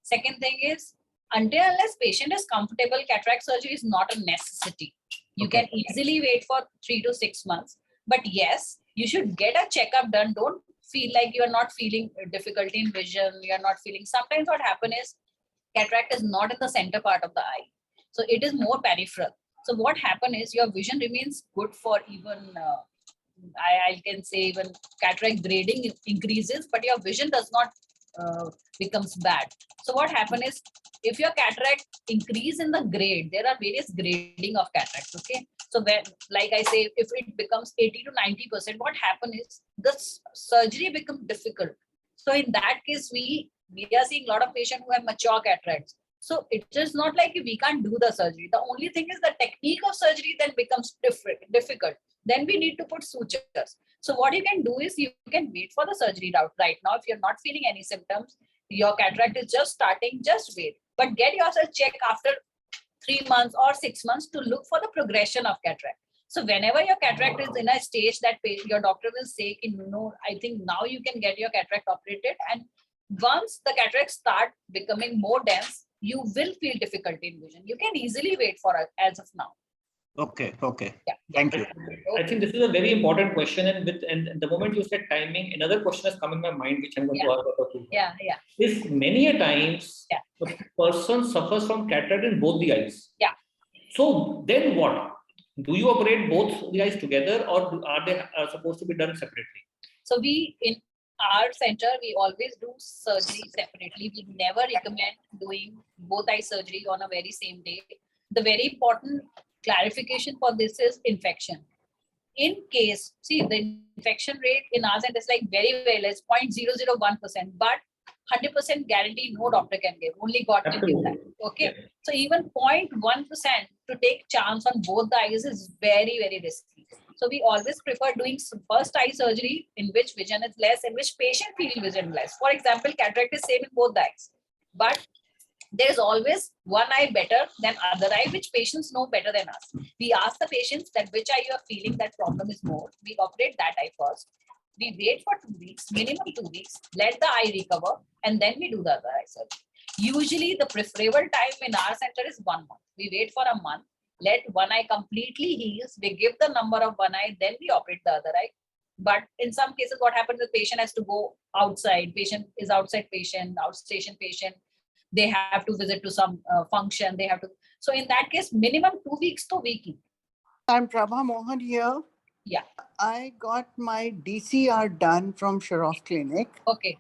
Second thing is until unless patient is comfortable, cataract surgery is not a necessity. You Okay. can easily wait for 3 to 6 months. But yes, you should get a checkup done. Don't feel like you are not feeling difficulty in vision. You are not feeling. Sometimes what happens is cataract is not in the center part of the eye. So it is more peripheral. So what happens is your vision remains good for even, I can say even cataract grading increases, but your vision does not becomes bad. So what happens is if your cataract increase in the grade, there are various grading of cataracts, okay? So when, like I say, if it becomes 80 to 90%, what happens is the surgery becomes difficult. So in that case, we are seeing a lot of patients who have mature cataracts. So it is not like we can't do the surgery. The only thing is the technique of surgery then becomes difficult. Then we need to put sutures. So what you can do is you can wait for the surgery route right now. If you're not feeling any symptoms, your cataract is just starting, just wait. But get yourself checked after 3 months or 6 months to look for the progression of cataract. So whenever your cataract is in a stage that your doctor will say, I think now you can get your cataract operated. And once the cataracts start becoming more dense, you will feel difficulty in vision. You can easily wait for it as of now. Okay. Yeah. Thank you. I think this is a very important question, and the moment you said timing, another question has come in my mind, which I'm going to ask Dr. Kulkarni. Yeah. If many a times Yeah. the person suffers from cataract in both the eyes. Yeah. So then what? Do you operate both the eyes together, or are they supposed to be done separately? So we in our center, we always do surgery separately. We never recommend doing both eye surgery on a very same day. The very important clarification for this is infection. In case, see the infection rate in our center is like very, very less, 0.001%, but 100% guarantee no doctor can give, only God can give that. Okay. Yeah. So even 0.1% to take chance on both the eyes is very, very risky. So we always prefer doing first eye surgery in which vision is less, in which patient feel vision less. For example, cataract is same in both the eyes, but there is always one eye better than other eye, which patients know better than us. We ask the patients that which eye you are feeling that problem is more. We operate that eye first. We wait for 2 weeks, minimum 2 weeks, let the eye recover, and then we do the other eye surgery. Usually the preferable time in our center is 1 month. We wait for a month, let one eye completely heals. We give the number of one eye, then we operate the other eye. But in some cases, what happens, the patient has to go outside. Patient is outside patient, outstation patient. They have to visit to some function. They have to. So in that case, minimum 2 weeks to week. I'm Prabha Mohan here. Yeah. I got my DCR done from Shroff Clinic. Okay.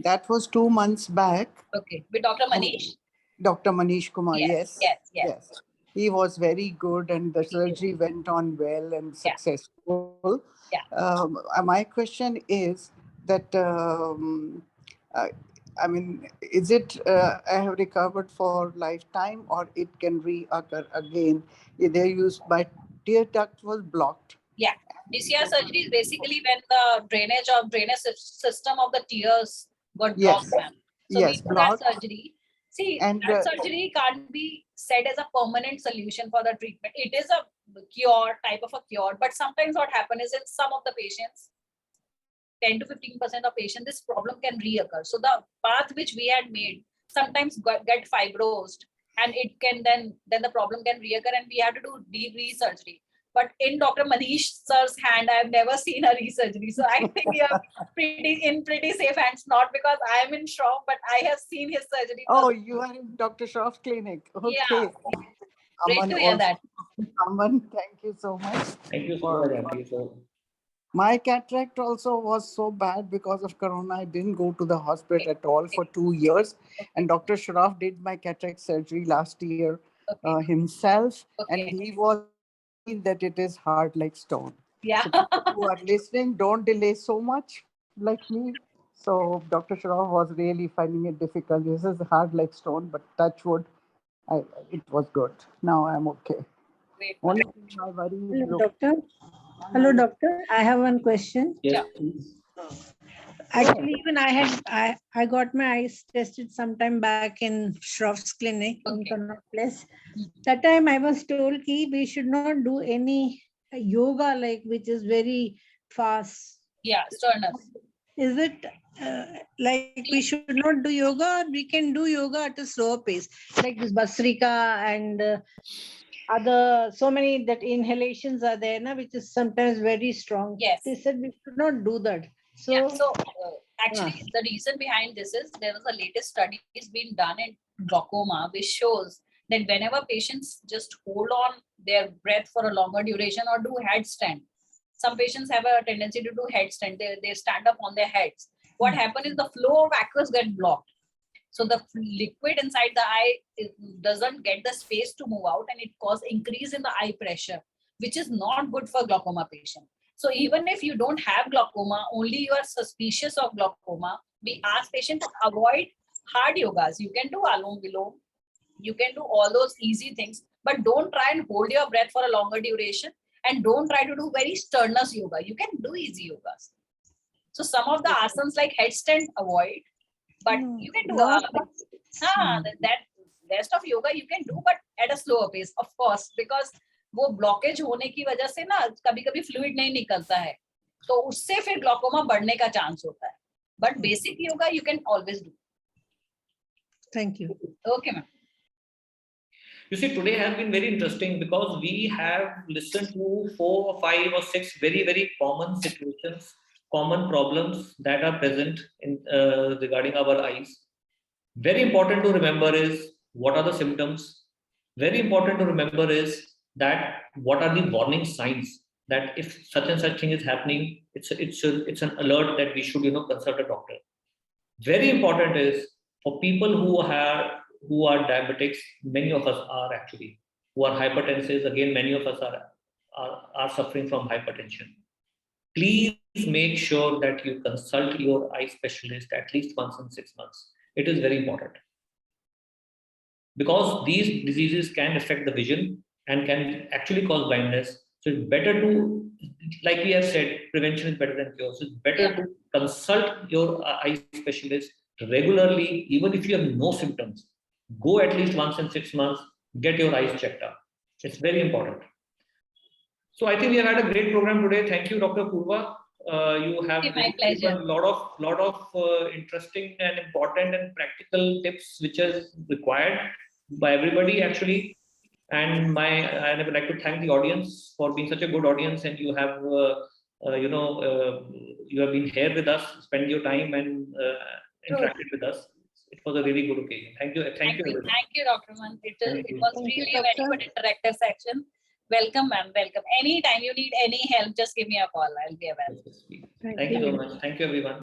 That was 2 months back. Okay. With Dr. Manish? Dr. Manish Kumar, yes. Yes. he was very good and the surgery went on well and Yeah. successful. Yeah. My question is that, uh, I mean, is it I have recovered for lifetime or it can reoccur again? They used, my tear duct was blocked. Yeah. DCR surgery is basically when the drainage system of the tears got blocked, Yes. ma'am. So we Yes, do that blocked. surgery. See, And that surgery can't be said as a permanent solution for the treatment. It is a cure, type of a cure, but sometimes what happens is in some of the patients, 10 to 15% of patients, this problem can reoccur. So the path which we had made sometimes get fibrosed, and it can then the problem can reoccur, and we have to do deep resurgery. But in Dr. Manish sir's hand, I have never seen a resurgery. So I think we are pretty safe hands, not because I am in Shroff, but I have seen his surgery. oh, you are in Dr. Shroff's clinic. Okay. Yeah. Great Aman to hear also. that. Aman, thank you so much. Thank you so much, Auntie. So My cataract also was so bad because of Corona. I didn't go to the hospital at all for 2 years. And Dr. Shroff did my cataract surgery last year Okay. himself. And Okay. he was that it is hard like stone. Yeah. So people who are listening, don't delay so much like me. So Dr. Shroff was really finding it difficult. This is hard like stone, but touch wood, it was good. Now I'm okay. Great. Only thing my worry is Hello, look. doctor. Hello, doctor. I have one question. yes, Yeah. please. Actually, even I got my eyes tested sometime back in Shroff's clinic in Okay. Connaught Place. That time I was told ki we should not do any yoga like which is very fast. Yeah. Sternus. Is it like we should not do yoga, or we can do yoga at a slower pace like this Basrika and other so many that inhalations are there na, which is sometimes very strong. Yes. They said we should not do that. So Yeah. So actually, the reason behind this is there was a latest study is being done in glaucoma, which shows that whenever patients just hold on their breath for a longer duration or do headstand, some patients have a tendency to do headstand. They stand up on their heads. What happens is the flow of aqueous get blocked. So the liquid inside the eye doesn't get the space to move out, and it causes increase in the eye pressure, which is not good for glaucoma patient. So even if you don't have glaucoma, only you are suspicious of glaucoma, we ask patient to avoid hard yogas. You can do alom vilom, you can do all those easy things, but don't try and hold your breath for a longer duration, and don't try to do very sternus yoga. You can do easy yogas. So some of the asanas like headstand avoid, but you can do that rest of yoga you can do, but at a slower pace, of course, because वो blockage होने की वजह से ना कभी कभी fluid नहीं निकलता है, तो उससे फिर ग्लूकोमा बढ़ने का चांस होता है, but basic yoga you can always do. thank you. Okay, ma'am. You see, today has been very interesting because we have listened to 4 or 5 or 6 very, very common situations, common problems that are present in regarding our eyes. Very important to remember is what are the symptoms. Very important to remember is that what are the warning signs that if such and such thing is happening, it's an alert that we should consult a doctor. Very important is for people who are diabetics, many of us are actually, who are hypertensive, again, many of us are suffering from hypertension. Please make sure that you consult your eye specialist at least once in 6 months. It is very important. Because these diseases can affect the vision and can actually cause blindness. So it's better to, like we have said, prevention is better than cure. So it's better to consult your eye specialist regularly, even if you have no symptoms. Go at least once in 6 months, get your eyes checked out. It's very important. So I think we have had a great program today. Thank you, Dr. Purva. You have My pleasure. a lot of interesting and important and practical tips which is required by everybody actually. And I would like to thank the audience for being such a good audience, and you have you have been here with us, spend your time and interacted with us. It was a really good occasion. Thank you. Thank you. Everybody. Thank you, Dr. Man. It was Thank you, really a very doctor. good interactive section. Welcome, ma'am. Welcome. Anytime you need any help, just give me a call. I'll be available. Thank you so much. Thank you, everyone.